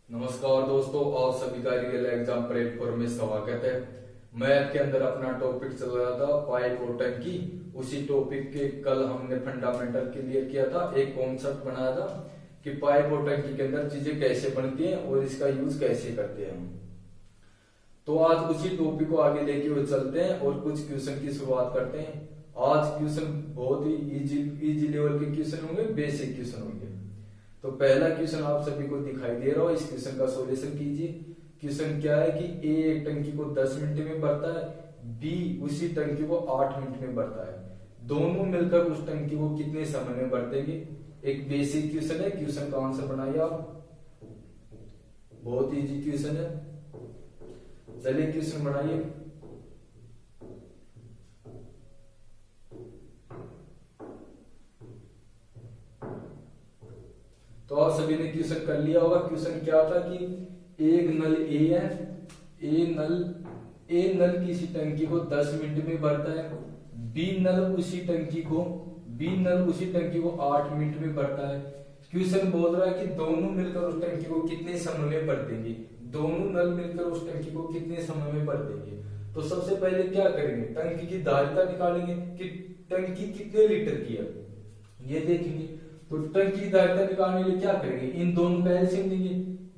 नमस्कार दोस्तों, आप सभी का रियल एग्जाम प्लेटफॉर्म में स्वागत है। मैथ के अंदर अपना टॉपिक चल रहा था पाइप और टंकी। उसी टॉपिक के कल हमने फंडामेंटल क्लियर किया था, एक कॉन्सेप्ट बनाया था कि पाइप और टंकी के अंदर चीजें कैसे बनती हैं और इसका यूज कैसे करते हैं हम। तो आज उसी टॉपिक को आगे लेके हुए चलते हैं और कुछ क्वेश्चन की शुरुआत करते हैं। आज क्वेश्चन बहुत ही इजी लेवल के क्वेश्चन होंगे, बेसिक क्वेश्चन होंगे। तो पहला क्वेश्चन आप सभी को दिखाई दे रहा हो, इस क्वेश्चन का सॉल्यूशन कीजिए। क्वेश्चन क्या है कि ए एक टंकी को 10 मिनट में भरता है, बी उसी टंकी को 8 मिनट में भरता है। दोनों मिलकर उस टंकी को कितने समय में भर देंगे? एक बेसिक क्वेश्चन है, क्वेश्चन का आंसर बनाइए आप। बहुत इजी क्वेश्चन है, चलिए क्वेश्चन बनाइए। तो आप सभी ने क्वेश्चन कर लिया होगा। क्वेश्चन क्या था कि एक नल ए है, ए नल किसी टंकी को 10 मिनट में भरता है, बी नल उसी टंकी को 8 मिनट में भरता है। क्वेश्चन बोल रहा है कि दोनों मिलकर उस टंकी को कितने समय में भर देंगे? दोनों नल मिलकर उस टंकी को कितने समय में भर देंगे? तो सबसे पहले क्या करेंगे? टंकी की धारिता निकालेंगे कि टंकी कितने लीटर की है, ये देखेंगे। तो टंकी की धारिता निकालने के लिए क्या करेंगे? इन दोनों का एलसीएम लेंगे।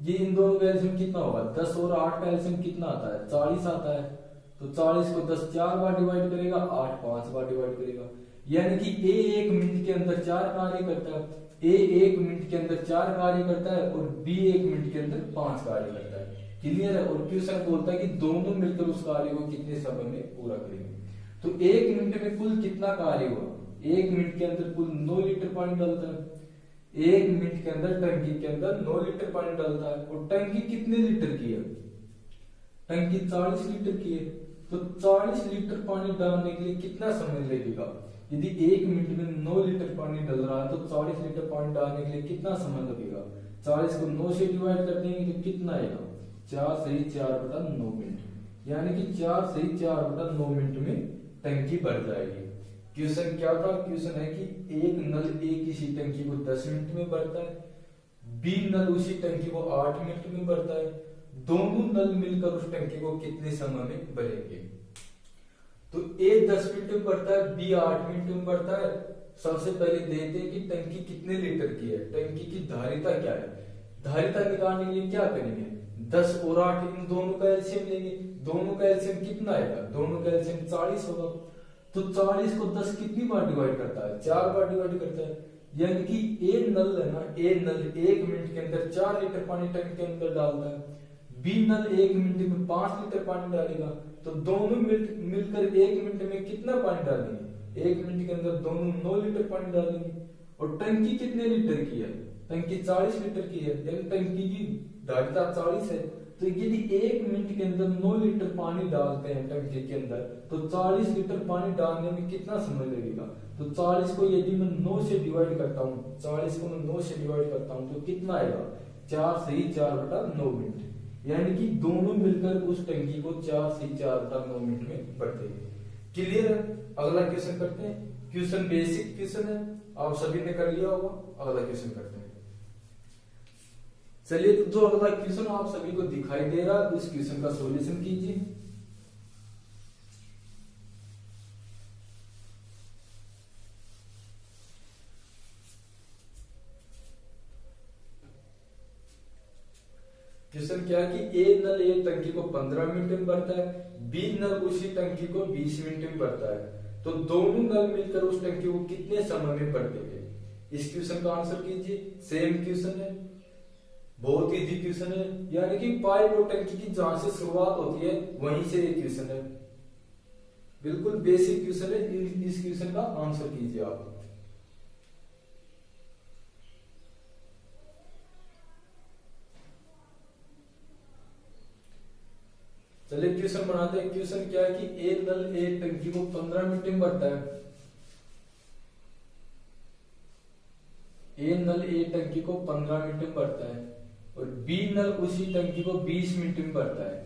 ये इन दोनों का एलसीएम कितना होगा? 10 और 8 का एलसीएम कितना आता है? 40 आता है। तो 40 को 10 4 बार डिवाइड करेगा, 8 5 बार डिवाइड करेगा। यानी कि ए 1 मिनट के अंदर 4 कार्य करता है, ए 1 मिनट के अंदर 4 कार्य करता है और बी 1 मिनट के अंदर 5 कार्य करता है। क्लियर है? और क्वेश्चन बोलता है कि दोनों मिलकर उस कार्य को कितने समय में पूरा करेंगे। तो 1 मिनट में कुल कितना कार्य हुआ? 1 मिनट के अंदर कुल 9 लीटर पानी डालता है। 1 मिनट के अंदर टंकी के अंदर 9 लीटर पानी डालता है। और टंकी कितने लीटर की है? टंकी 40 लीटर की है। तो 40 लीटर पानी डालने के लिए कितना समय लगेगा? यदि 1 मिनट में 9 लीटर पानी डाल रहा है तो 40 लीटर पानी डालने के लिए कितना समय लगेगा? 40 को 9 से डिवाइड कर देंगे तो कितना आएगा? 4 सही 4/9 मिनट। यानी कि 4 सही 4/9 मिनट में टंकी भर जाएगी। क्वेश्चन क्या था? क्वेश्चन है कि एक नल ए किसी टंकी को 10 मिनट में भरता है, बी नल उसी टंकी को 8 मिनट में भरता है। दोनों नल मिलकर उस टंकी को कितने समय में भरेंगे? तो ए 10 मिनट में भरता है, बी 8 मिनट में भरता है। सबसे पहले देखते हैं कि टंकी कितने लीटर की है, टंकी की धारिता क्या है। धारिता निकालने के लिए क्या करेंगे? 10 और 8 इन दोनों का एलसीएम लेंगे। दोनों का एलसीएम कितना आएगा? दोनों का एलसीएम 40 होगा। तो 40 को 10 कितनी बार डिवाइड करता है? 4 बार डिवाइड करता है। यानी कि ए नल है ना, ए नल 1 मिनट के अंदर 4 लीटर पानी टंकी के अंदर डालता है, बी नल 1 मिनट में 5 लीटर पानी डालेगा। तो दोनों मिलकर 1 मिनट में कितना पानी डालेंगे? 1 मिनट के अंदर दोनों 9 लीटर पानी डालेंगे। और टंकी कितने लीटर की है? टंकी 40 लीटर की है, यानी टंकी की धारिता 40 है। तो यदि 1 मिनट के अंदर 9 लीटर पानी डालते हैं टंकी के अंदर, तो 40 लीटर पानी डालने में कितना समय लगेगा? तो 40 को यदि मैं 9 से डिवाइड करता हूँ, 40 को मैं 9 से डिवाइड करता हूँ तो कितना आएगा? 4 सही 4/9 मिनट। यानी कि दोनों मिलकर उस टंकी को 4 सही 4/9 मिनट में भर देंगे। क्लियर है? अगला क्वेश्चन करते हैं। क्वेश्चन बेसिक क्वेश्चन है, आप सभी ने कर लिया होगा। अगला क्वेश्चन करते हैं। चलिए, तो जो अगला क्वेश्चन आप सभी को दिखाई दे रहा है, उस क्वेश्चन का सॉल्यूशन कीजिए। क्वेश्चन क्या है कि ए नल एक टंकी को 15 मिनट में भरता है, बी नल उसी टंकी को 20 मिनट में भरता है। तो दोनों नल मिलकर उस टंकी को कितने समय में भर देंगे? इस क्वेश्चन का आंसर कीजिए। सेम क्वेश्चन है, बहुत इजी क्वेश्चन है। यानी कि पाइप और टंकी की जहां से शुरुआत होती है वहीं से ये क्वेश्चन है। बिल्कुल बेसिक क्वेश्चन है। इस क्वेश्चन का आंसर कीजिए आप। चलिए क्वेश्चन बनाते हैं। क्वेश्चन क्या है कि एक नल एक टंकी को 15 मिनट में भरता है, ए नल ए टंकी को 15 मिनट में भरता है और बी नल उसी टंकी को 20 मिनट में भरता है।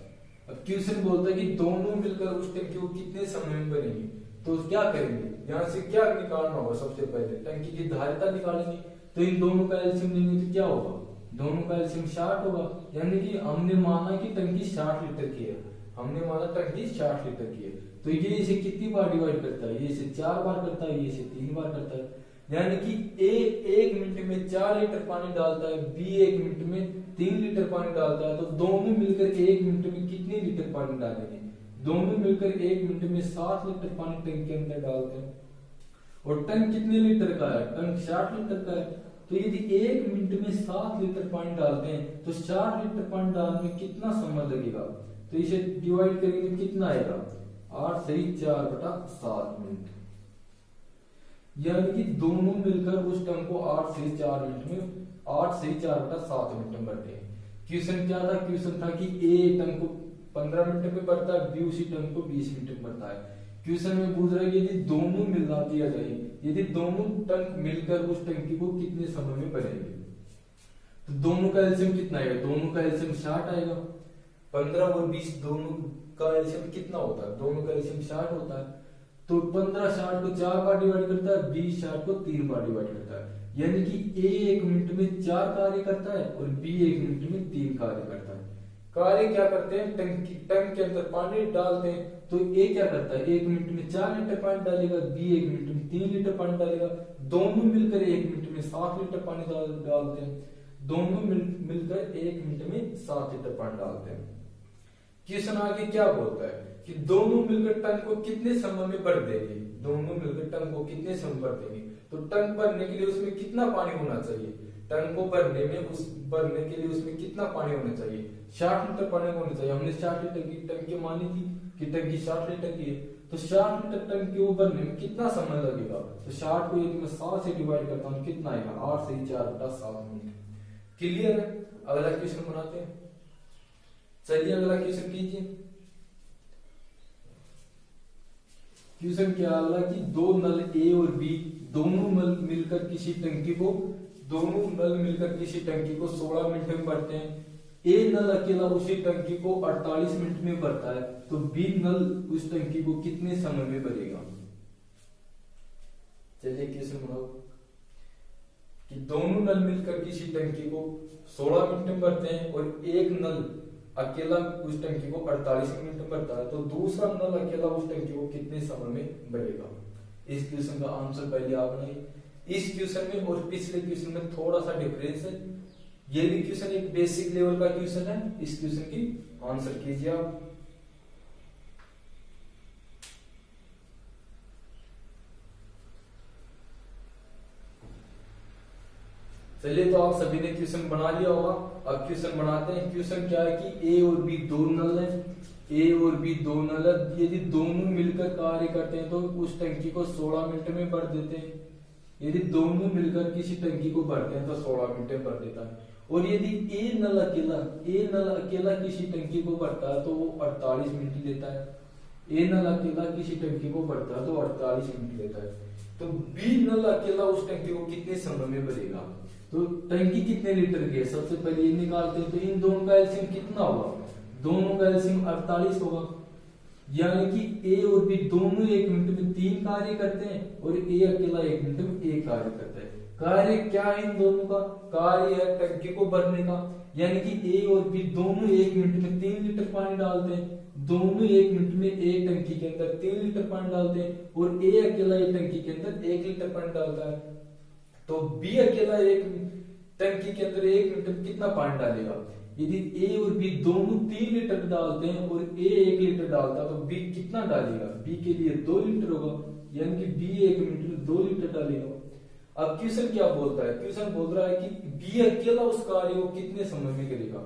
अब क्वेश्चन बोलता है कि दोनों मिलकर उस टंकी को कितने समय में भरेंगे। तो क्या करेंगे? यहां से क्या निकालना होगा? सबसे पहले टंकी की धारिता निकालेंगे। तो इन दोनों का एलसीएम लेंगे तो क्या होगा? दोनों का एलसीएम 60 होगा। यानी कि हमने माना कि टंकी 60 लीटर की है, हमने माना टंकी 60 लीटर की है, तो ये इसे कितनी बार डिवाइड करता है, ये इसे 4 बार करता है, ये इसे 3 बार करता है। यानी कि ए 1 मिनट में 4 लीटर पानी डालता है, बी 1 मिनट में 3 लीटर पानी डालता है, तो दोनों मिलकर 1 मिनट में कितने लीटर पानी डालेंगे, दोनों मिलकर 1 मिनट में 7 लीटर पानी टंक के अंदर डालते हैं। और टंक कितने लीटर का है, टंक 60 लीटर का है, तो यदि 1 मिनट में 7 लीटर पानी डालते हैं तो 60 लीटर पानी डालने में कितना समय लगेगा, तो इसे डिवाइड करेंगे तो कितना आएगा, 8 से 4/7 मिनट। यानी कि दोनों मिलकर उस टंक को 8 से 4 मिनट में 8 से 4/7 मिनट में भरते हैं। क्वेश्चन क्या था, क्वेश्चन था कि ए टंक को 15 मिनट में भरता है, बी उसी टंक को 20 मिनट में भरता है। क्वेश्चन में पूछ रहा है यदि दोनों मिला दिया जाए, यदि दोनों टंक मिलकर उस टंकी को कितने समय में भरेंगे, तो दोनों का एलसीएम कितना आएगा, दोनों का एलसीएम 60 आएगा। 15 और 20 दोनों का एलसीएम कितना होता है, दोनों का एलसीएम 60 होता है। तो 15 60 को 4 बार डिवाइड करता है, 20 60 को 3 बार डिवाइड करता है। यानी कि ए 1 मिनट में 4 कार्य करता है और बी 1 मिनट में 3 कार्य करता है। कार्य क्या करते हैं, टंक के अंदर पानी डालते हैं, तो ए क्या करता है, 1 मिनट में 4 लीटर पानी डालेगा, बी 1 मिनट में 3 लीटर पानी डालेगा, दोनों मिलकर 1 मिनट में 7 लीटर पानी डालते हैं, दोनों मिलकर 1 मिनट में 7 लीटर पानी डालते हैं। क्वेश्चन आगे क्या बोलता है कि दोनों मिलकर टंक को कितने समय में भर देंगे, दोनों मिलकर टंक को कितने समय में भर देंगे, तो टंक भरने के लिए उसमें कितना पानी होना चाहिए, टंक को भरने के लिए उसमें कितना पानी होना चाहिए, 60 लीटर पानी होना चाहिए। हमने 60 लीटर की टंकी मानी थी कि टंकी 60 लीटर की है, तो 60 लीटर टंकी को भरने में कितना समय लगेगा, तो 60 को यदि मैं 7 से डिवाइड करता हूँ कितना आएगा, 8 से 4/7 मिनट। क्लियर है। अगला क्वेश्चन बनाते हैं, चलिए अगला क्वेश्चन कीजिए। क्वेश्चन क्या अगला कि दो नल ए और बी दोनों मिलकर किसी टंकी को 16 मिनट में भरते हैं। ए नल अकेला उसी टंकी को 48 मिनट में भरता है, तो बी नल उस टंकी को कितने समय में भरेगा। चलिए क्वेश्चन बनाओ कि दोनों नल मिलकर किसी टंकी को 16 मिनट में भरते हैं और एक नल अकेला उस टंकी को 48 मिनट में भरता है, तो दूसरा नल अकेला उस टंकी को कितने समय में भरेगा। इस क्वेश्चन का आंसर पहले आप बनाइए। इस क्वेश्चन में और पिछले क्वेश्चन में थोड़ा सा डिफरेंस है। ये भी क्वेश्चन एक बेसिक लेवल का क्वेश्चन है, इस क्वेश्चन की आंसर कीजिए आप। चलिए, तो आप सभी ने क्वेश्चन बना लिया होगा। अब क्वेश्चन बनाते हैं। क्वेश्चन क्या है कि ए और बी दो नल है, ए और बी दो नल है। यदि दोनों मिलकर कार्य करते हैं तो उस टंकी को 16 मिनट में भर देते हैं। यदि दोनों मिलकर किसी टंकी को भरते हैं तो 16 मिनट में भर देता है। और यदि ए नल अकेला किसी टंकी को भरता है तो वो 48 मिनट लेता है। ए नल अकेला किसी टंकी को भरता है तो 48 मिनट लेता है। तो बी नल अकेला उस टंकी को कितने समय में भरेगा। तो टंकी कितने लीटर की है, सबसे पहले ये निकालते हैं। तो इन दोनों का एलसीएम कितना होगा, दोनों का एलसीएम 48 होगा। यानी कि ए और बी दोनों 1 मिनट में 3 कार्य करते हैं और ए अकेला 1 मिनट में 1 कार्य करता है। कार्य क्या है इन दोनों का, कार्य है टंकी को भरने का। यानी कि ए और बी दोनों 1 मिनट में 3 लीटर पानी डालते हैं। दोनों 1 मिनट में एक टंकी के अंदर 3 लीटर पानी डालते हैं और ए अकेला एक टंकी के अंदर 1 लीटर पानी डालता है। तो बी अकेला एक टंकी के अंदर 1 मिनट में कितना पानी डालेगा। यदि ए और बी दोनों 3 लीटर डालते हैं और ए 1 लीटर डालता है तो बी कितना डालेगा, बी के लिए 2 लीटर होगा। यानी कि बी 1 मिनट में 2 लीटर डालेगा। अब क्वेश्चन क्या बोलता है, क्वेश्चन बोल रहा है कि बी अकेला उस कार्य को कितने समय में करेगा।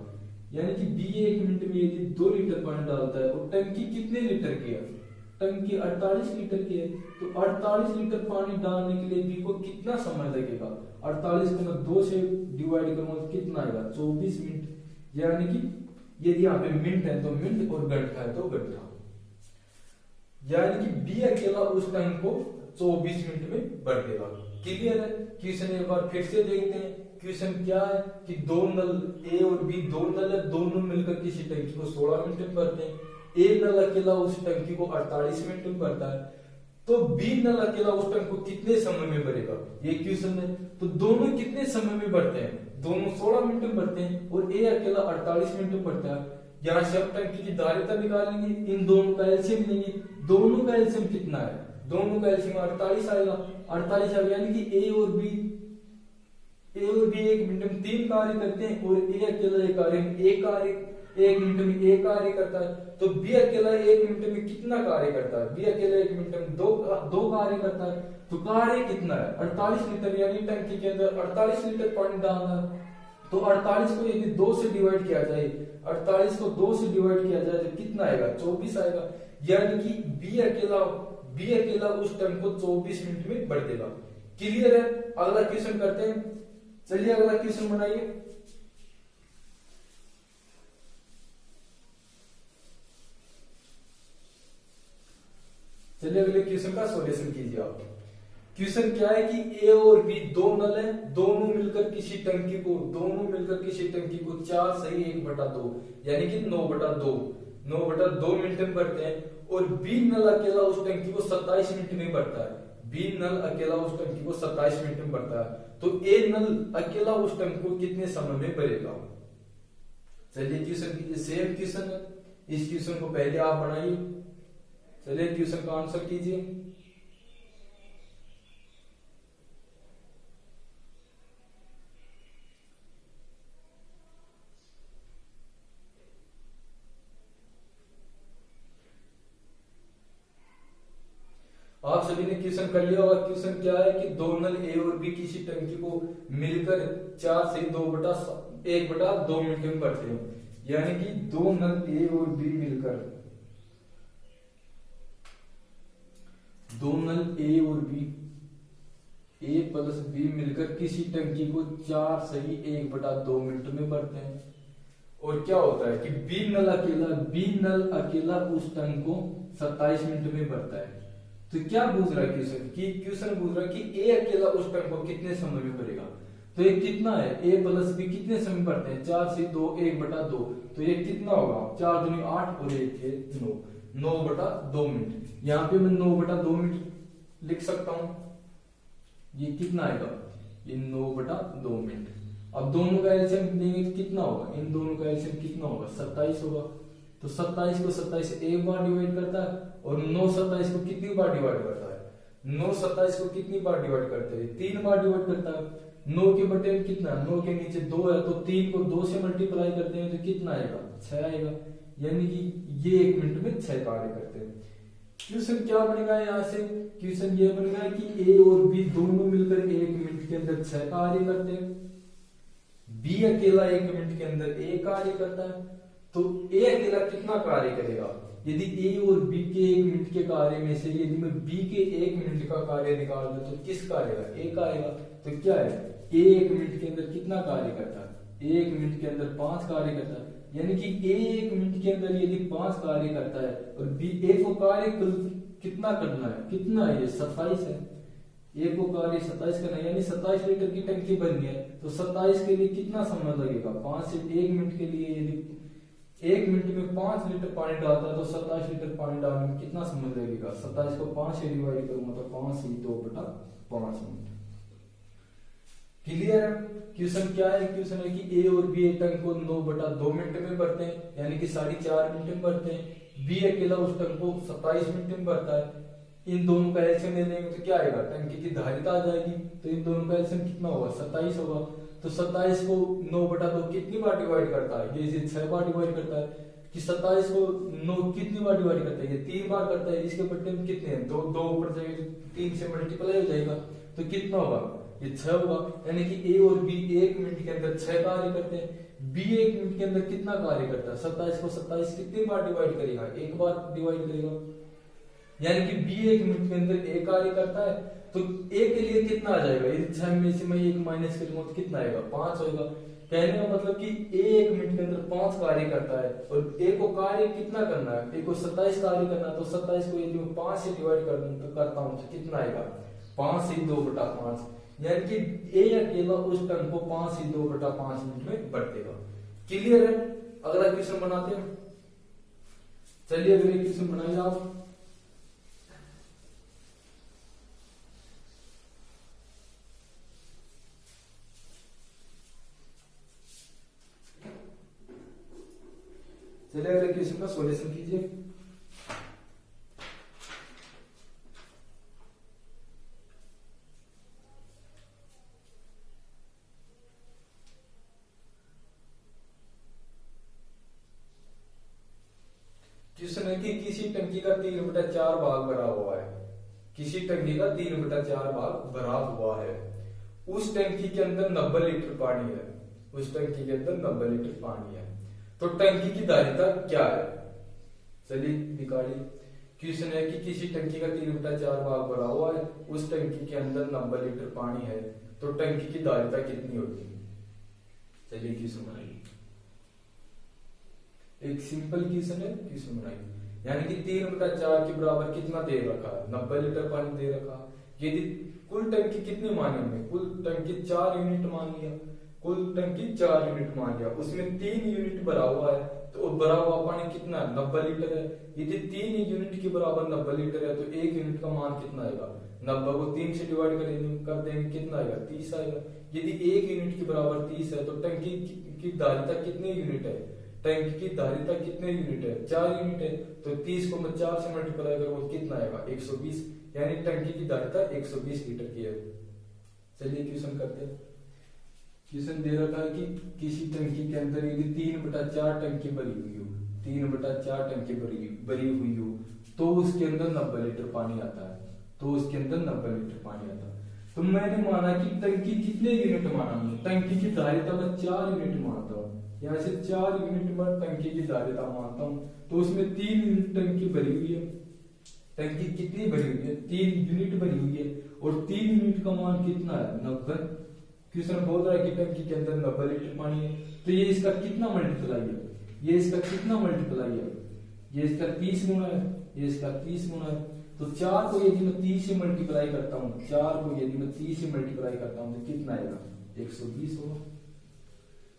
यानी कि बी 1 मिनट में यदि 2 लीटर पानी डालता है और टंकी कितने लीटर की है, टंकी 48 लीटर की है। तो 48 लीटर पानी डालने के लिए बी को कितना समय लगेगा। 48 को मैं 2 से डिवाइड करूंगा तो कितना आएगा, 24 मिनट। यानी कि यदि यहाँ पे मिनट है तो मिनट और घंटा है तो घंटा। यानी कि बी अकेला उस टंक को 24 मिनट में भर देगा। क्लियर है। क्वेश्चन एक बार फिर से देखते हैं। क्वेश्चन क्या है कि दो नल ए और बी दो नल है, दोनों मिलकर किसी टंकी को 16 मिनट में भरते हैं। ए नल अकेला उस टंकी को 48 मिनट में भरता है। तो बी नल अकेला उस टंकी को कितने समय में भरेगा, ये क्वेश्चन है। तो दोनों कितने समय में भरते हैं, दोनों 16 मिनट में भरते हैं और ए अकेला 48 मिनट में भरता है। यहाँ से अब टंकी की धारिता निकालेंगे, इन दोनों का एलसीएम लेंगे, दोनों का एलसीएम कितना है, दोनों का एलसीएम 48 आएगा, 48 आएगा, यानी कि ए और बी 1 मिनट में 3 कार्य करते हैं और ए अकेला एक मिनट में एक कार्य करता है। तो बी अकेला 1 मिनट में कितना कार्य करता है, बी अकेला 1 मिनट में दो कार्य करता है। तो कार्य कितना है 48 लीटर, यानी टंकी के अंदर 48 लीटर पानी डालना है। तो 48 को यदि 2 से डिवाइड किया जाए, 48 को 2 से डिवाइड किया जाए तो कितना आएगा, 24 आएगा, यानी कि बी अकेला उस टंकी को 24 मिनट में भर देगा। क्लियर है। अगला क्वेश्चन करते हैं, चलिए अगला क्वेश्चन बनाइए। चलिए अगले क्वेश्चन का सॉल्यूशन कीजिए आप। क्वेश्चन क्या है कि ए और बी दो नल है, दोनों मिलकर किसी टंकी को 4 सही 1/2 यानी कि 9/2 मिनट में भरते हैं। और बी नल अकेला उस टंकी को 27 मिनट में भरता है, बी नल अकेला उस टंकी को 27 मिनट में भरता है। तो ए नल अकेला उस टंकी को कितने समय में भरेगा। चलिए क्वेश्चन कीजिए, सेम क्वेश्चन है, इस क्वेश्चन को पहले आप बनाइए। चलिए क्वेश्चन का आंसर कीजिए। आप सभी ने क्वेश्चन कर लिया होगा। क्वेश्चन क्या है कि दो नल ए और बी किसी टंकी को मिलकर 4 से 1/2 मिनट में भरते हैं, यानी कि दो नल ए और बी मिलकर, दो नल ए और बी, ए प्लस बी मिलकर किसी टंकी को 4 सही 1/2 मिनट में भरते हैं। और क्या होता है कि बी नल अकेला उस टंकी को 27 मिनट में भरता है। तो क्या पूछ रहा है क्वेश्चन पूछ रहा है कि ए अकेला उस टंकी को कितने समय में भरेगा। तो ये कितना है, ए प्लस बी कितने समय में भरते हैं, 4 से 2 1/2, तो ये कितना होगा, 4 दूनी 8 और 1 है 9, 9/2 मिनट। यहाँ पे मैं 9/2 मिनट लिख सकता हूं, ये कितना आएगा, ये 9/2 मिनट। अब दोनों का एलसीएम लेंगे तो कितना होगा, इन दोनों का एलसीएम कितना होगा, 27 होगा। तो 27 को 27 से एक बार डिवाइड करता है और 9 27 को कितनी बार डिवाइड करता है, 9 27 को कितनी बार डिवाइड करते हैं, 3 बार डिवाइड करता है। 9 के बटे में कितना, 9 के नीचे 2 है, तो 3 को 2 से मल्टीप्लाई करते हैं तो कितना आएगा, 6 आएगा, यानी कि ये 1 मिनट में 6 कार्य करते हैं। क्वेश्चन क्या बनेगा यहाँ से, क्वेश्चन ये बनेगा कि ए और बी दोनों मिलकर 1 मिनट के अंदर 6 कार्य करते हैं, बी अकेला 1 मिनट के अंदर 1 कार्य करता है। तो ए अकेला कितना कार्य करेगा, यदि ए और बी के 1 मिनट के कार्य में से यदि मैं बी के 1 मिनट का कार्य निकाल दूं तो किसका आएगा, ए का आएगा। तो क्या है, ए 1 मिनट के अंदर कितना कार्य करता है, ए 1 मिनट के अंदर 5 कार्य करता है, यानी कि ए 1 मिनट के अंदर यदि 5 कार्य करता है और बी ए को कार्य कितना करना है, कितना है, ये 27 है, ए को कार्य 27 करना है, यानी 27 लीटर की टंकी बननी है। तो 27 के लिए कितना समय लगेगा, 5 से 1 मिनट के लिए यदि 1 मिनट में 5 लीटर पानी डालता है तो 27 लीटर पानी डालने में कितना समय लगेगा, 27 को 5 से डिवाइड करूंगा तो 5 ही 2/5 मिनट। क्लियर है। क्वेश्चन क्या है, क्वेश्चन है कि ए और बी टंक को 9/2 मिनट में भरते हैं, यानी कि 4.5 मिनट में भरते हैं। बी अकेला उस टंक को 27 मिनट में भरता है। इन दोनों का एलसीएम ले लेंगे तो क्या आएगा, टंकी की धारिता आ जाएगी। तो इन दोनों का एलसीएम कितना होगा, 27 होगा। तो 27 को 9/2 कितनी बार डिवाइड करता है, ये 6 बार डिवाइड करता है। कि 27 को 9 कितनी बार डिवाइड करता है, ये 3 बार करता है। इसके बट्टे में कितने हैं, 2 ऊपर जाएंगे, 3 से मल्टीप्लाई हो जाएगा तो कितना होगा, ये 6 होगा। यानी कि ए और बी 1 मिनट के अंदर 6 कार्य करते हैं। बी 1 मिनट के अंदर कितना कार्य करता है, 27 को 27 कितनी बार डिवाइड करेगा, 1 बार डिवाइड करेगा। यानी कि बी 1 मिनट के अंदर 1 कार्य करता है। तो ए के लिए कितना आ जाएगा, यदि 6 में से मैं 1 माइनस करूंगा तो कितना आएगा, 5 होगा। कहने का मतलब कि ए 1 मिनट के अंदर 5 कार्य करता है और ए को कार्य कितना करना है, ए को 27 कार्य करना है। तो 27 को यदि मैं 5 से डिवाइड करता हूं तो कितना आएगा, 5 से 2/5, यानी कि ए अकेला उस टर्म को 5 से 2/5 मिनट में भर देगा। क्लियर है। अगला क्वेश्चन बनाते हैं। चलिए अगले क्वेश्चन बनाइए आप। चलिए अगले क्वेश्चन का सॉल्यूशन कीजिए। क्वेश्चन है कि किसी टंकी का 3/4 भाग भरा हुआ है। किसी टंकी का 3/4 भाग भरा हुआ है। उस टंकी के अंदर 90 लीटर पानी है। उस टंकी के अंदर 90 लीटर पानी है। तो टंकी की धारिता क्या है? चलिए निकालिए। क्वेश्चन है कि किसी टंकी का 3/4 भाग भरा हुआ है। उस टंकी के अंदर 90 लीटर पानी है। तो टंकी की धारिता कितनी होगी? चलिए क्वेश्चन बनाइए। एक सिंपल क्वेश्चन है, क्वेश्चन बनाइए। यानी कि 3/4 के बराबर कितना दे रखा है? 90 लीटर पानी दे रखा है। यदि कुल टंकी कितनी मानी हमने? कुल टंकी 4 यूनिट मान लिया। कुल टंकी 4 यूनिट मान लिया। उसमें 3 यूनिट भरा हुआ है। तो भरा हुआ पानी कितना है? 90 लीटर है। यदि 3 यूनिट के बराबर 90 लीटर है तो 1 यूनिट का मान कितना आएगा? 90 को 3 से डिवाइड कर देंगे, कितना आएगा? 30 आएगा। यदि 1 यूनिट के बराबर 30 है तो टंकी की धारिता कितने यूनिट है? टंकी की धारिता कितने यूनिट है? 4 यूनिट है। तो 30 को मैं 4 से मल्टीप्लाई करूँ कितना आएगा? 120। यानी टंकी की धारिता 120 लीटर की है। चलिए क्वेश्चन करते हैं। क्वेश्चन दे रखा है कि किसी टंकी के अंदर यदि 3/4 टंकी भरी हुई हो, 3/4 टंकी भरी हुई हो तो उसके अंदर 90 लीटर पानी आता है। तो उसके अंदर 90 लीटर पानी आता है। तो मैंने माना कि टंकी कितने यूनिट माना? टंकी की धारिता मैं 4 यूनिट मानता हूँ। यहाँ से 4 यूनिट में टंकी की धारिता मानता हूँ। तो उसमें 3 यूनिट टंकी भरी हुई है। टंकी कितनी भरी हुई है? 3 यूनिट भरी हुई है। और 3 यूनिट का मान कितना है? 90। क्वेश्चन बोल रहा है कि टंकी के अंदर 90 लीटर पानी है। तो ये इसका कितना मल्टीप्लाई है? ये इसका कितना मल्टीप्लाई है? ये इसका 30 गुना है। ये इसका 30 गुना है। तो 4 को यदि मैं 30 से मल्टीप्लाई करता हूँ, 4 को यदि मैं 30 से मल्टीप्लाई करता हूँ तो कितना आएगा? 120 होगा।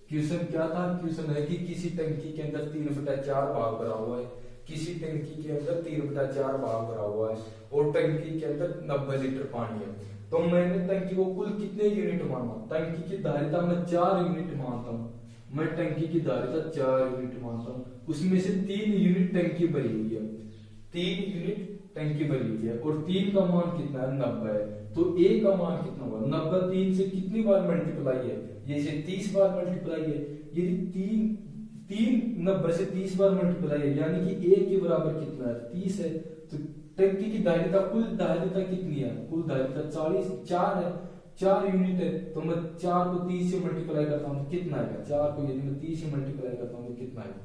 क्वेश्चन क्या था? क्वेश्चन है कि किसी टंकी के अंदर 3/4 भाग भरा हुआ है। किसी टंकी के अंदर 3/4 भाग भरा हुआ है और टंकी के अंदर 90 लीटर पानी है। तो मैंने टंकी को कुल कितने यूनिट माना? टंकी की धारिता मैं 4 यूनिट मानता हूँ। मैं टंकी की धारिता 4 यूनिट मानता हूँ। उसमें से 3 यूनिट टंकी भरी हुई है। 3 यूनिट टंकी भरी हुई है और 3 का मान कितना है? 90 है। तो A का मान कितना होगा? 90 3 से कितनी बार मल्टीप्लाई है? ये से 30 बार मल्टीप्लाई है। यदि 3 90 से 30 बार मल्टीप्लाई है यानी कि A के बराबर कितना है? 30 है। तो टंकी की धारिता, कुल धारिता कितनी है? कुल धारिता 4 है। 4 यूनिट है। तो मैं 4 को 30 से मल्टीप्लाई करता हूँ तो कितना आएगा? 4 को यदि मैं 30 से मल्टीप्लाई करता हूँ तो कितना आएगा?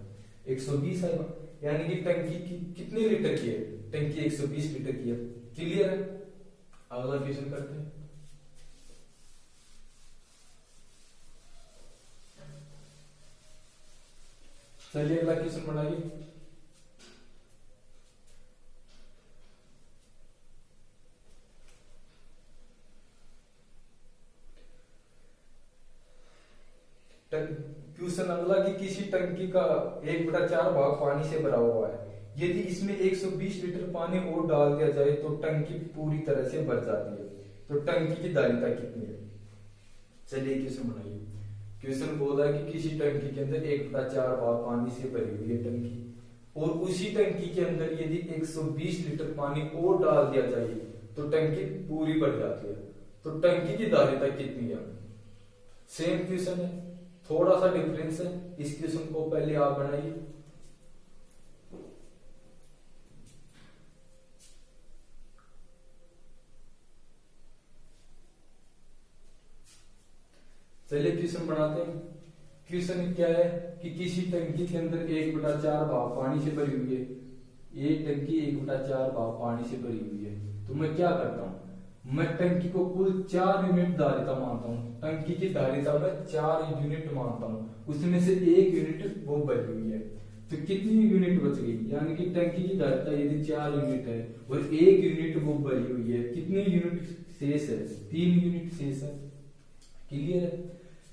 120 आएगा। यानी कि टंकी की कितने लीटर की है? टंकी 120 लीटर की है। क्लियर है? अगला क्वेश्चन करते हैं। चलिए अगला क्वेश्चन बनाइए। क्वेश्चन अगला कि किसी टंकी का 1/4 भाग पानी से भरा हुआ है। यदि इसमें 120 लीटर पानी और डाल दिया जाए तो टंकी पूरी तरह से भर जाती है। तो टंकी की धारिता कितनी है? चलिए क्वेश्चन बनाइए। क्वेश्चन बोल रहा है कि किसी टंकी के अंदर 1/4 भाग पानी से भरी हुई है टंकी और उसी टंकी के अंदर यदि 120 लीटर पानी और डाल दिया जाए तो टंकी पूरी भर जाती है। तो टंकी की धारिता कितनी है? सेम क्वेश्चन है, थोड़ा सा डिफरेंस है। इस क्वेश्चन को पहले आप बनाइए। चलिए क्वेश्चन बनाते हैं। क्वेश्चन क्या है कि किसी टंकी के अंदर 1/4 भाग पानी से भरी हुई है। एक टंकी 1/4 भाग पानी से भरी हुई है। तो मैं क्या करता हूं? मैं टंकी को कुल 4 यूनिट धारिता मानता हूँ। टंकी की धारिता मैं 4 यूनिट मानता हूँ। उसमें से 1 यूनिट वो भरी हुई है। तो कितनी यूनिट बच गई? यानी कि टंकी की धारिता यदि 4 यूनिट है और 1 यूनिट वो भरी हुई है, कितनी यूनिट शेष है? 3 यूनिट शेष है। क्लियर है?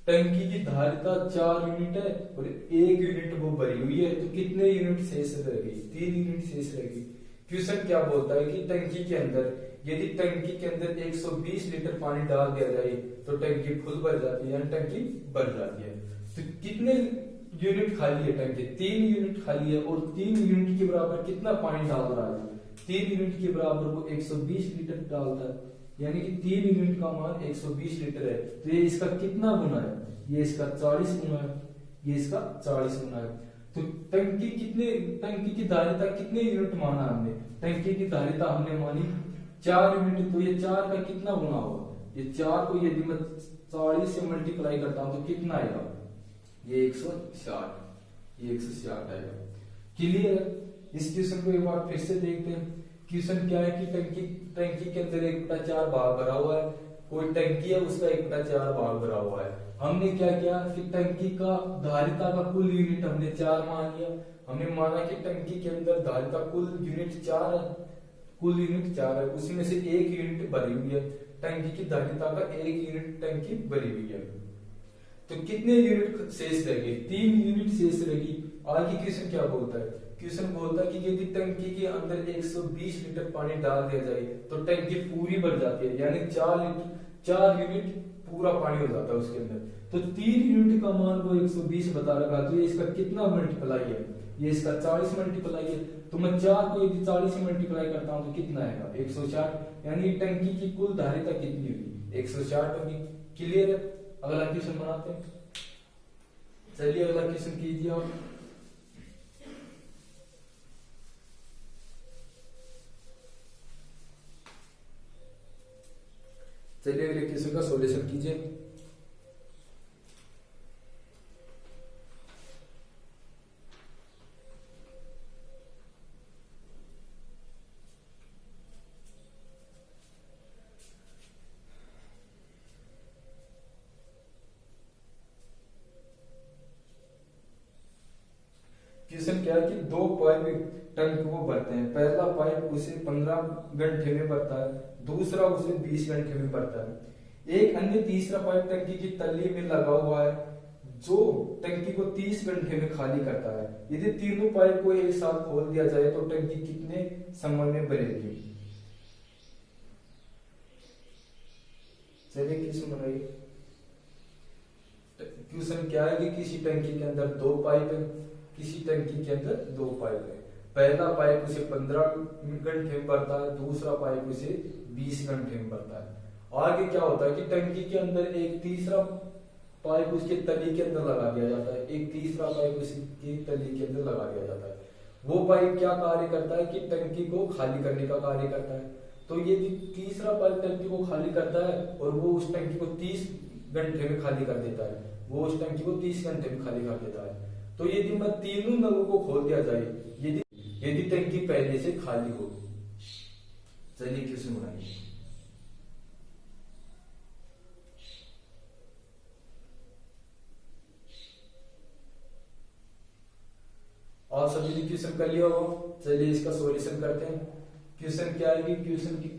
टंकी की धारिता 4 यूनिट है और 1 यूनिट वो भरी हुई है। तो कितने यूनिट शेष रह गई? 3 यूनिट शेष रह गई। क्वेश्चन क्या बोलता है कि टंकी के अंदर यदि टंकी के अंदर 120 लीटर पानी डाल दिया जाए तो टंकी फुल भर जाती है, यानी टंकी भर जाती है। तो कितने यूनिट खाली है टंकी, 3 यूनिट खाली है और 3 यूनिट के बराबर कितना पानी डाल रहा है, 3 यूनिट के बराबर वो 120 लीटर डालता है, यानी कि 3 यूनिट का मान 120 लीटर है। तो ये इसका कितना गुना है, ये इसका 40 गुना है, ये इसका 40 गुना है। तो टंकी की धारिता कितने यूनिट माना हमने, टंकी की धारिता हमने मानी 4 यूनिट, तो ये 4 का कितना गुना होगा, ये 4 को यदि मैं 40 से मल्टीप्लाई करता हूं तो कितना आएगा, ये 160, ये 160 आएगा। क्लियर है। इस क्वेश्चन को एक बार फिर से देखते हैं। क्वेश्चन क्या है कि टंकी के अंदर 1/4 भाग भरा हुआ है, कोई टंकी है उसका 1/4 भाग भरा हुआ है। हमने क्या किया कि टंकी का धारिता का कुल यूनिट हमने 4 मान लिया, हमने माना कि टंकी के अंदर धारिता कुल यूनिट 4 है, कुल यूनिट 4 है, उसमें से 1 यूनिट भरी हुई है, टंकी की धारिता का 1 यूनिट टंकी भरी हुई है। तो कितने यूनिट शेष रहेगी, 3 यूनिट शेष रहेगी। आगे क्वेश्चन क्या बोलता है, क्वेश्चन बोलता है कि यदि टंकी के अंदर 120 लीटर पानी डाल दिया जाए तो टंकी पूरी भर जाती है, यानी 4 यूनिट पूरा पानी हो जाता है उसके अंदर। तो 3 यूनिट का मान वो 120 बता रखा, तो ये इसका कितना मल्टीप्लाई है, ये इसका 40 मल्टीप्लाई है। तो मैं 4 को यदि 40 से मल्टीप्लाई करता हूं तो कितना आएगा, 160, यानी टंकी की कुल धारिता कितनी होगी, 160 होगी। क्लियर है। अगला क्वेश्चन बनाते हैं, चलिए अगला क्वेश्चन कीजिए आप। चलिए अगले क्वेश्चन का सॉल्यूशन कीजिए। क्वेश्चन क्या है कि 2 पाइप टंकी को भरते हैं, पहला पाइप उसे 15 घंटे में भरता है, दूसरा उसे 20 घंटे में भरता है। एक अन्य तीसरा पाइप टंकी की तल्ली में लगा हुआ है जो टंकी को 30 घंटे में खाली करता है। यदि तीनों पाइप को एक साथ खोल दिया जाए तो टंकी कितने समय में भरेगी। चलिए क्वेश्चन बनाइए। क्वेश्चन क्या है कि किसी टंकी के अंदर 2 पाइप है, किसी टंकी के अंदर 2 पाइप है, पहला पाइप उसे 15 घंटे में भरता है, दूसरा पाइप उसे 20 घंटे में भरता है। आगे क्या होता है कि टंकी के अंदर एक तीसरा पाइप उसके तली के अंदर लगा दिया जाता है, एक तीसरा पाइप उसकी तली के अंदर लगा दिया जाता है। वो पाइप क्या कार्य करता है कि टंकी को खाली करने का कार्य करता है। तो ये तीसरा पाइप टंकी को खाली करता है और वो उस टंकी को 30 घंटे में खाली कर देता है, वो उस टंकी को 30 घंटे में खाली कर देता है। तो यदि मैं तीनों नलों को खोल दिया जाए, यदि टंकी पहले से खाली हो। चलिए क्वेश्चन बनाइए। आप सभी ने क्वेश्चन कर लिया होगा, चलिए इसका सॉल्यूशन करते हैं। क्वेश्चन क्या है कि क्वेश्चन की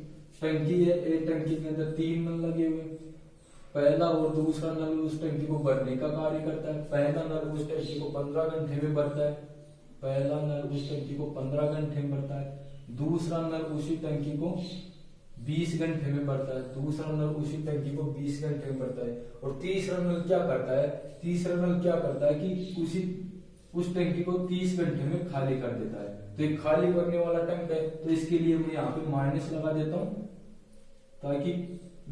टंकी है, एक टंकी के अंदर 3 नल लगे हुए, पहला और दूसरा नल उस टंकी को भरने का कार्य करता है। पहला नल उस टंकी को 15 घंटे में भरता है, पहला नल उस टंकी को 15 घंटे में भरता है, दूसरा नल उसी टंकी को 20 घंटे में भरता है, दूसरा नल उसी टंकी को 20 घंटे में भरता है, और तीसरा नल क्या करता है, तीसरा नल क्या करता है कि उस टंकी को 30 घंटे में खाली कर देता है। तो ये खाली करने वाला टंक है, तो इसके लिए मैं यहाँ पे माइनस लगा देता हूं ताकि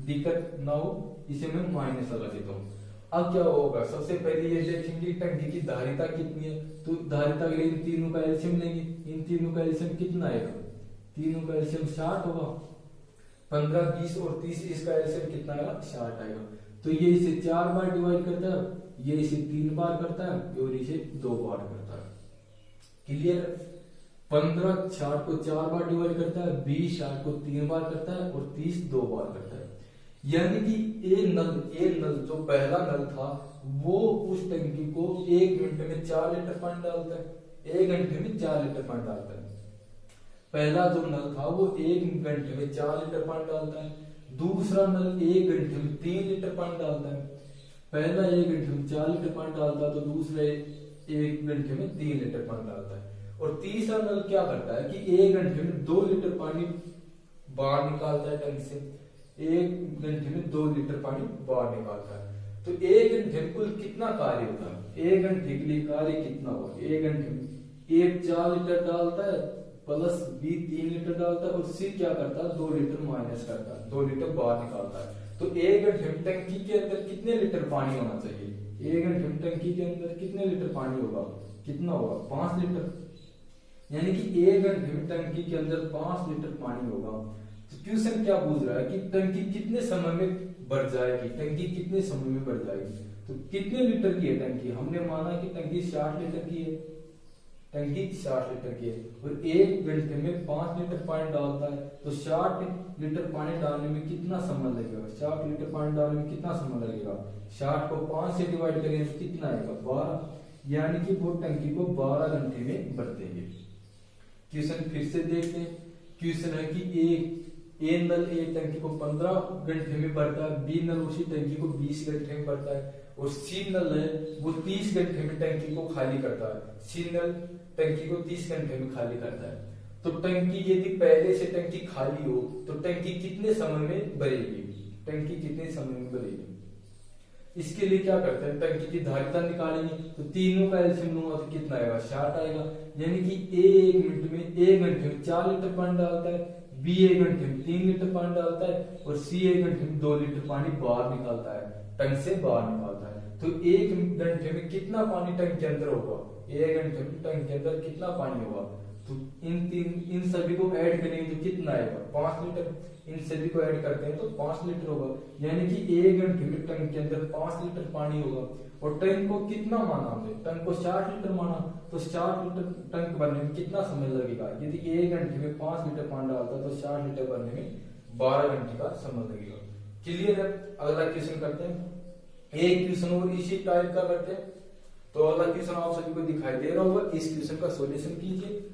दिक्कत ना हो, इसे मैं माइनस लगा देता हूँ। अब क्या होगा, सबसे पहले ये देखेंगे टंकी की धारिता कितनी है। तो धारिता के लिए इन तीनों का एलसीएम लेंगे, इन तीनों का एलसीएम कितना आएगा, तीनों का एलसीएम 60 होगा, 15, 20 और 30, इसका एलसीएम कितना आएगा, 60 आएगा। तो ये इसे 4 बार डिवाइड करता है, ये इसे 3 बार करता है और इसे 2 बार करता है। क्लियर। 15 60 को 4 बार डिवाइड करता है, 20 60 को 3 बार करता है और 30 2 बार करता है। यानी कि ए नल जो पहला नल था वो उस टंकी को 1 मिनट में 4 लीटर पानी डालता है, 1 घंटे में 4 लीटर पानी डालता है। पहला जो नल था वो 1 घंटे में 4 लीटर पानी डालता है, दूसरा नल 1 घंटे में 3 लीटर पानी डालता है। पहला 1 घंटे में 4 लीटर पानी डालता है तो दूसरा 1 घंटे में 3 लीटर पानी डालता है। और तीसरा नल क्या करता है कि 1 घंटे में 2 लीटर पानी बाहर निकालता है टंकी से, 1 घंटे में 2 लीटर पानी बाहर निकालता है। तो 1 घंटे में कुल कितना कार्य होता है, 1 घंटे के लिए कार्य कितना होगा, 1 घंटे में 1 4 लीटर डालता है प्लस बी 3 लीटर डालता है और सी क्या करता है 2 लीटर माइनस करता है, 2 लीटर बाहर निकालता है। तो 1 घंटे में टंकी के अंदर कितने लीटर पानी होना चाहिए, 1 घंटे में टंकी के अंदर कितने लीटर पानी होगा, कितना होगा 5 लीटर। यानी कि 1 घंटे में टंकी के अंदर 5 लीटर पानी होगा। तो क्वेश्चन क्या पूछ रहा है कि टंकी कितने समय में भर जाएगी, टंकी कितने समय में भर जाएगी। तो कितने लीटर की है टंकी, हमने माना कि टंकी 60 लीटर की है, टंकी 60 लीटर की है और 1 घंटे में 5 लीटर पानी डालता है। तो 60 लीटर पानी डालने में कितना समय लगेगा, 60 लीटर पानी डालने में कितना समय लगेगा, 60 को 5 से डिवाइड करेंगे तो कितना आएगा 12, यानी कि वो टंकी को 12 घंटे में भर देंगे। क्वेश्चन फिर से देखते हैं। क्वेश्चन है कि ए नल ए टंकी को 15 घंटे में भरता है, बी नल उसी टंकी को 20 घंटे में भरता है और सी नल है वो 30 घंटे में टंकी को खाली करता है, सी नल टंकी को 30 घंटे में खाली करता है। तो टंकी यदि पहले से टंकी खाली हो तो टंकी कितने समय में भरेगी, टंकी कितने समय में भरेगी। इसके लिए क्या करते हैं, टंकी की धारिता निकालेंगे। तो तीनों का एलसीएम लूंगा तो कितना आएगा 60 आएगा। यानी कि ए 1 मिनट में 1 घंटे में 4 लीटर पानी डालता है, बी 1 घंटे में 3 लीटर पानी डालता है और सी 1 घंटे में 2 लीटर पानी बाहर निकालता है, टंक से बाहर निकालता है। तो 1 घंटे में कितना पानी टंक के अंदर होगा, 1 घंटे में टंक के अंदर कितना पानी होगा। तो इन सभी को ऐड करेंगे तो कितना आएगा 5 लीटर, इन सभी को ऐड करते हैं तो 5 लीटर होगा। यानी कि 1 घंटे में टंक के अंदर 5 लीटर पानी होगा। और टंक को कितना माना हमने, टंक को 60 लीटर माना, तो 60 लीटर टंक भरने में कितना समय लगेगा। यदि 1 घंटे में 5 लीटर पानी डालता है तो 60 लीटर भरने में 12 घंटे का समय लगेगा। क्लियर है। अगला क्वेश्चन करते हैं, एक क्वेश्चन और इसी टाइप का करते हैं। तो अगला क्वेश्चन आप सभी को दिखाई दे रहा होगा, इस क्वेश्चन का सॉल्यूशन कीजिए।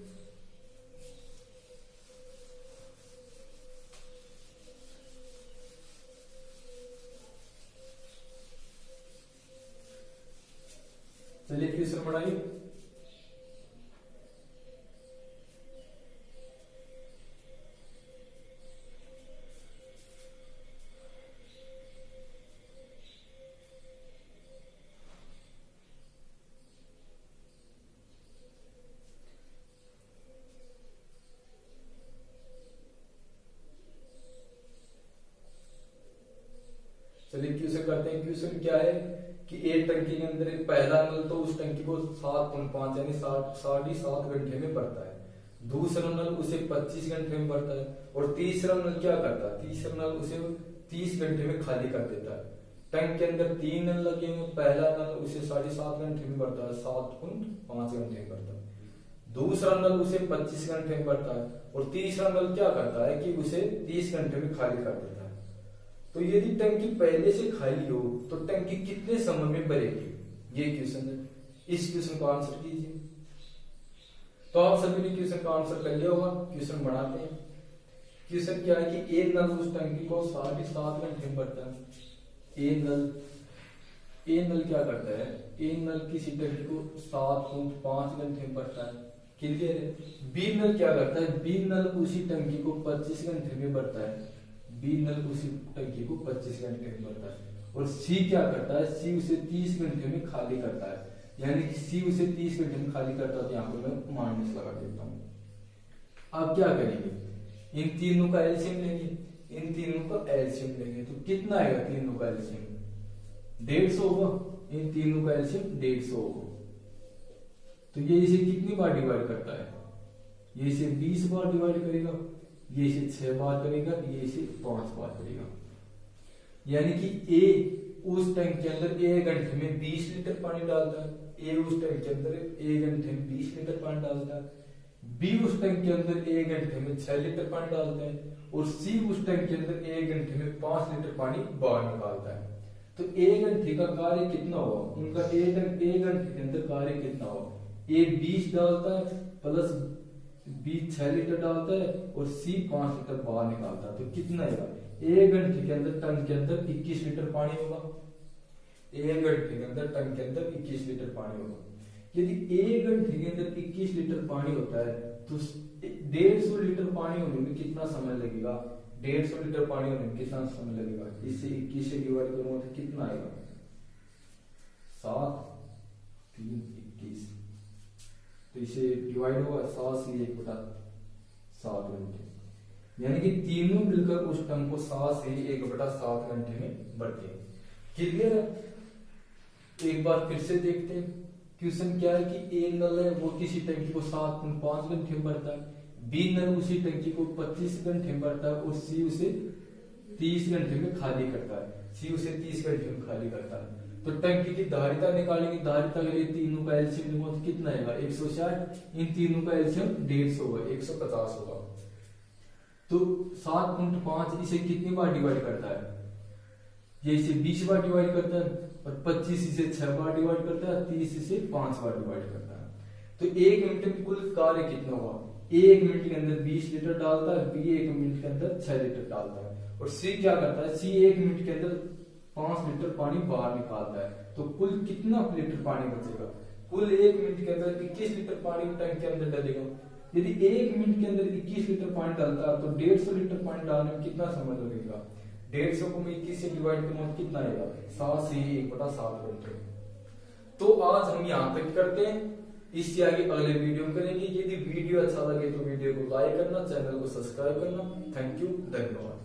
चलिए क्वेश्चन बढ़ाइए। चलिए क्वेश्चन करते हैं। क्वेश्चन क्या है कि एक टंकी के अंदर एक पहला नल तो उस टंकी को 7.5 यानी 7.5 घंटे में भरता है, दूसरा नल उसे 25 घंटे में भरता है और तीसरा नल क्या करता है, तीसरा नल उसे 30 घंटे में खाली कर देता है। टंक के अंदर 3 नल लगे हुए, पहला नल उसे 7.5 घंटे में भरता है, 7.5 घंटे में भरता है, दूसरा नल उसे 25 घंटे में भरता है और तीसरा नल क्या करता है कि उसे 30 घंटे में खाली कर देता है। तो यदि टंकी पहले से खाली हो तो टंकी कितने समय में भरेगी, ये क्वेश्चन है। इस क्वेश्चन को आंसर कीजिए। तो आप सभी ने क्वेश्चन का आंसर कर लिया होगा। क्वेश्चन बढ़ाते हैं। क्वेश्चन क्या है कि एक नल उस टंकी को 7.5 घंटे में भरता है। ए नल क्या करता है, ए नल किसी टंकी को 7.5 घंटे में भरता है। क्लियर है। बी नल क्या करता है, बी नल उसी टंकी को 25 घंटे में भरता है, बी नल उसी टंकी को 25 घंटे में भरता है और सी क्या करता है, सी उसे 30 घंटे में खाली करता है। यानी कि सी उसे 30 घंटे में खाली करता है। तो यहाँ पर मैं माइनस लगा देता हूँ। अब क्या करेंगे, इन तीनों का एलसीएम लेंगे, इन तीनों का एलसीएम लेंगे तो कितना आएगा, तीनों का एलसीएम 150 होगा, इन तीनों का एलसीएम 150 होगा। तो ये इसे कितनी बार डिवाइड करता है, ये इसे 20 बार डिवाइड करेगा, ये इसे 6 बार करेगा, ये इसे 5 बार करेगा। यानी कि ए उस टैंक के अंदर 1 घंटे में 20 लीटर पानी डालता है, ए उस टैंक के अंदर 1 घंटे में 20 लीटर पानी डालता है, बी उस टैंक के अंदर 1 घंटे में 6 लीटर पानी डालता है और सी उस टैंक के अंदर 1 घंटे में 5 लीटर पानी बाहर निकालता है। तो 1 घंटे का कार्य कितना हुआ, उनका 1 घंटे के अंदर कार्य कितना हुआ, ए 20 डालता है प्लस बी 6 लीटर डालता है और सी 5 लीटर बाहर निकालता है। तो कितना आएगा, 1 घंटे के अंदर टंक के अंदर 21 लीटर पानी होगा, 1 घंटे के अंदर टंक के अंदर 21 लीटर पानी होगा। यदि 1 घंटे के अंदर 21 लीटर पानी होता है तो 150 लीटर पानी होने में कितना समय लगेगा, 150 लीटर पानी होने में कितना समय लगेगा। इसे 21 से डिवाइड करूंगा तो कितना आएगा, 7 3 21, तो इसे डिवाइड होगा 7 घंटे, यानी कि तीनों मिलकर उस टंग को 7 घंटे में भरते हैं। क्लियर है? एक बार फिर से देखते हैं। क्वेश्चन क्या है कि ए नल है वो किसी टंकी को 7.5 घंटे में भरता है, बी नल उसी टंकी को 25 घंटे में भरता है और सी उसे 30 घंटे में खाली करता है। सी उसे 30 घंटे में खाली करता है। तो टंकी की धारिता निकालेंगे, धारिता के लिए तीनों का एलसीएम कितना आएगा 160, इन तीनों का एलसीएम 150 होगा, 150 होगा। तो 7.5 इसे कितनी बार डिवाइड करता है, ये इसे 20 बार डिवाइड करता है, और 25 इसे 6 बार डिवाइड करता है, 30 इसे 5 बार डिवाइड करता है। तो 1 मिनट में कुल कार्य कितना हुआ, 1 मिनट के अंदर 20 लीटर डालता है, बी 1 मिनट के अंदर 6 लीटर डालता है, और सी क्या करता है, सी 1 मिनट के अंदर 5 लीटर पानी बाहर निकालता है। तो कुल कितना लीटर पानी बचेगा, कुल 1 मिनट के अंदर 21 लीटर पानी टैंक के अंदर डलेगा। यदि 1 मिनट के अंदर 21 लीटर पानी डालता है तो 150 लीटर पानी डालने में कितना समय लगेगा, 150 को मैं 21 से डिवाइड करूंगा कितना आएगा 7 से 1/7 घंटे। तो आज हम यहाँ तक करते हैं, इससे आगे अगले वीडियो में करेंगे। यदि वीडियो अच्छा लगे तो वीडियो को लाइक करना, चैनल को सब्सक्राइब करना। थैंक यू, धन्यवाद।